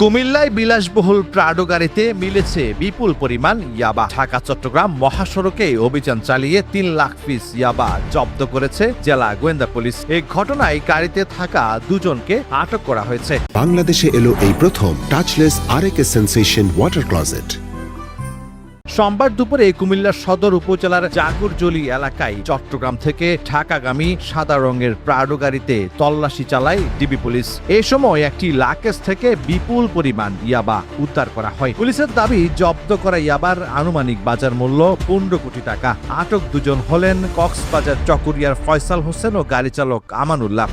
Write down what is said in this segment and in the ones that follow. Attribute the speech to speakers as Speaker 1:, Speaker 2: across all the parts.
Speaker 1: কুমিল্লায় বিলাসবহুল প্রাডো গাড়িতে মিলেছে বিপুল পরিমাণ ইয়াবা। ঢাকা চট্টগ্রাম মহাসড়কে অভিযান চালিয়ে ৩ লাখ পিস ইয়াবা জব্দ করেছে জেলা গোয়েন্দা পুলিশ। এই ঘটনায় গাড়িতে থাকা দুজনকে আটক করা হয়েছে।
Speaker 2: বাংলাদেশে এলো এই প্রথম টাচলেস আরএকে সেন্সেশন ওয়াটার ক্লোজেট।
Speaker 1: সোমবার দুপুরে কুমিল্লার সদর উপজেলার জাগুরজলি এলাকায় চট্টগ্রাম থেকে ঢাকাগামী সাদা রঙের প্রাডো গাড়িতে তল্লাশি চালায় ডিবি পুলিশ। এ সময় একটি লাকেজ থেকে বিপুল পরিমাণ ইয়াবা উদ্ধার করা হয়। পুলিশের দাবি, জব্দ করা ইয়াবার আনুমানিক বাজার মূল্য ১৫ কোটি টাকা। আটক দুজন হলেন কক্সবাজার চকরিয়ার ফয়সাল হোসেন ও গাড়ি চালক আমানুল্লাহ।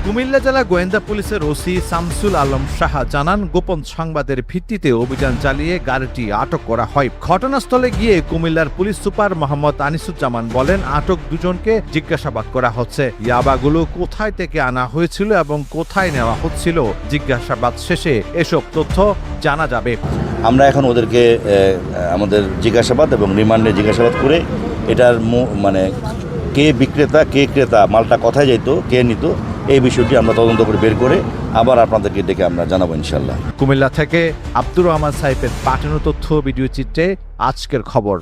Speaker 1: কুমিল্লা জেলা গোয়েন্দা পুলিশের ওসি শামসুল আলম শাহ জানান, গোপন সংবাদের ভিত্তিতে অভিযান চালিয়ে গাড়িটি আটক করা হয়। ঘটনাস্থলে গিয়ে কুমিল্লার পুলিশ সুপার মোহাম্মদ আনিসুজ্জামান বলেন, আটক দুজনকে জিজ্ঞাসাবাদ করা হচ্ছে। ইয়াবাগুলো কোথায় থেকে আনা হয়েছিল এবং কোথায় নেওয়া হচ্ছিল, জিজ্ঞাসাবাদ শেষে এসব তথ্য জানা যাবে।
Speaker 3: আমরা এখন ওদেরকে আমাদের জিজ্ঞাসাবাদ এবং রিমান্ডে জিজ্ঞাসাবাদ করে এটার কে বিক্রেতা কে ক্রেতা, মালটা কোথায় যেত, কে নিত, এই বিষয়টি আমরা তদন্ত করে বের করে আবার আপনাদেরকে ডেকে আমরা জানাবো ইনশাল্লাহ।
Speaker 1: কুমিল্লা থেকে আব্দুর রহমান সাইফের পাঠানো তথ্য ভিডিও চিত্রে আজকের খবর।